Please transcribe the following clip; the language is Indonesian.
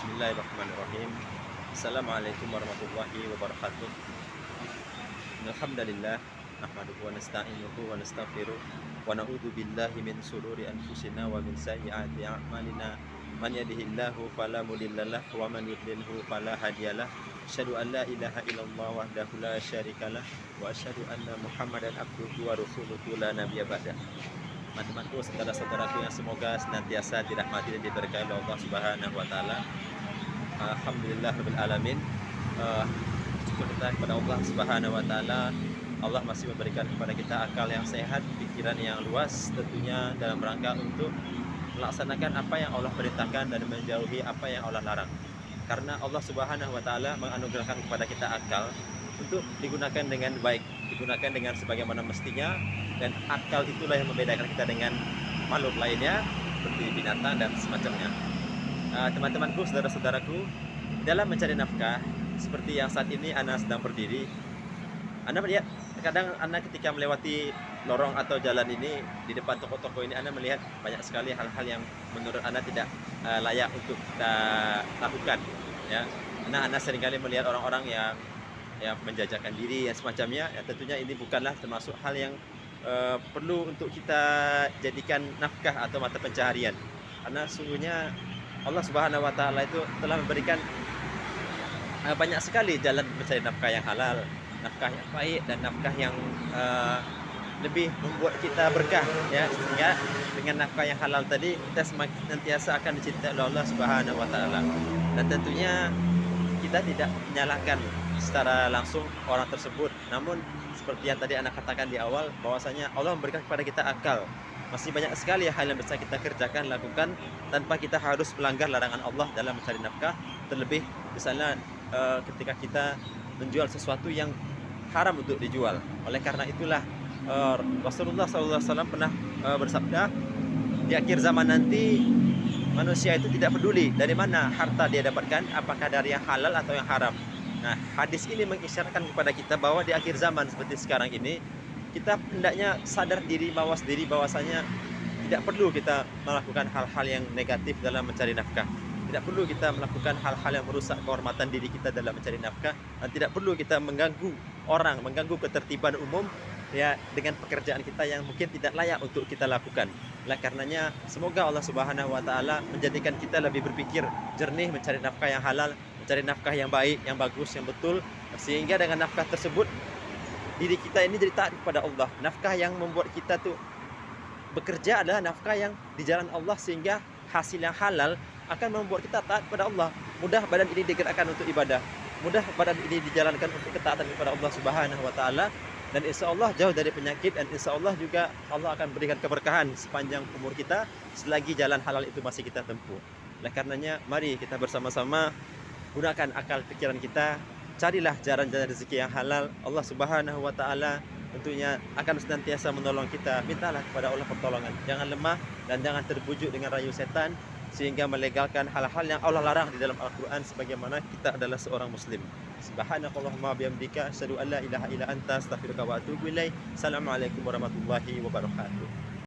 Bismillahirrahmanirrahim. Assalamualaikum warahmatullahi wabarakatuh. Alhamdulillah nahmaduhu wa nasta'inuhu wa nastaghfiruh wa na'udzu billahi min shururi anfusina wa min sayyiati a'malina. Man yahdihillahu fala mudhillalah wa man yudlilhu fala hadiyalah. Asyhadu an la ilaha illallah wahdahu la syarikalah wa asyhadu anna Muhammadan abduhu wa rasuluhu la nabiyya ba'da. Teman-temanku, saudara-saudaraku yang semoga senantiasa dirahmati dan diberkahi oleh Allah Subhanahu wa taala. Alhamdulillah rabbil alamin. Syukur kita kepada Allah Subhanahu wa taala. Allah masih memberikan kepada kita akal yang sehat, pikiran yang luas, tentunya dalam rangka untuk melaksanakan apa yang Allah perintahkan dan menjauhi apa yang Allah larang. Karena Allah Subhanahu wa taala menganugerahkan kepada kita akal untuk digunakan dengan baik, digunakan dengan sebagaimana mestinya, dan akal itulah yang membedakan kita dengan makhluk lainnya seperti binatang dan semacamnya. Teman-temanku, saudara-saudaraku, dalam mencari nafkah seperti yang saat ini Ana sedang berdiri, Ana melihat kadang Ana ketika melewati lorong atau jalan ini di depan toko-toko ini, Ana melihat banyak sekali hal-hal yang menurut Ana tidak layak untuk kita lakukan. Ya, Ana seringkali melihat orang-orang yang menjajakan diri dan semacamnya. Ya, tentunya ini bukanlah termasuk hal yang perlu untuk kita jadikan nafkah atau mata pencaharian. Karena sungguhnya Allah Subhanahu wa taala itu telah memberikan banyak sekali jalan mencari nafkah yang halal, nafkah yang baik, dan nafkah yang lebih membuat kita berkah, ya. Sehingga dengan nafkah yang halal tadi kita semakin nantiasa akan dicintai oleh Allah Subhanahu wa taala. Dan tentunya kita tidak menyalahkan secara langsung orang tersebut, namun seperti yang tadi Anak katakan di awal, bahwasanya Allah memberikan kepada kita akal. Masih banyak sekali hal yang bisa kita kerjakan, lakukan tanpa kita harus melanggar larangan Allah dalam mencari nafkah. Terlebih misalnya ketika kita menjual sesuatu yang haram untuk dijual. Oleh karena itulah Rasulullah SAW pernah bersabda, di akhir zaman nanti manusia itu tidak peduli dari mana harta dia dapatkan, apakah dari yang halal atau yang haram. Nah, hadis ini mengisyaratkan kepada kita bahwa di akhir zaman seperti sekarang ini, kita hendaknya sadar diri, mawas diri bahwasanya tidak perlu kita melakukan hal-hal yang negatif dalam mencari nafkah. Tidak perlu kita melakukan hal-hal yang merusak kehormatan diri kita dalam mencari nafkah, dan tidak perlu kita mengganggu orang, mengganggu ketertiban umum, ya, dengan pekerjaan kita yang mungkin tidak layak untuk kita lakukan. Oleh karenanya, semoga Allah Subhanahu wa taala menjadikan kita lebih berpikir jernih mencari nafkah yang halal, mencari nafkah yang baik, yang bagus, yang betul, sehingga dengan nafkah tersebut diri kita ini jadi taat kepada Allah. Nafkah yang membuat kita tuh bekerja adalah nafkah yang di jalan Allah, sehingga hasil yang halal akan membuat kita taat kepada Allah. Mudah badan ini digerakkan untuk ibadah, mudah badan ini dijalankan untuk ketaatan kepada Allah Subhanahu wa taala, dan insya Allah jauh dari penyakit, dan insya Allah juga Allah akan berikan keberkahan sepanjang umur kita selagi jalan halal itu masih kita tempuh. Oleh karenanya, mari kita bersama-sama gunakan akal pikiran kita, carilah jalan-jalan rezeki yang halal. Allah Subhanahu wa taala tentunya akan senantiasa menolong kita. Mintalah kepada Allah pertolongan, jangan lemah dan jangan terbujuk dengan rayu setan sehingga melegalkan hal-hal yang Allah larang di dalam Al-Quran, sebagaimana kita adalah seorang muslim. Subhanakallahumma bihamdika asyhadu an la ilaha illa anta astaghfiruka wa atubu ilaik. Assalamualaikum warahmatullahi wabarakatuh.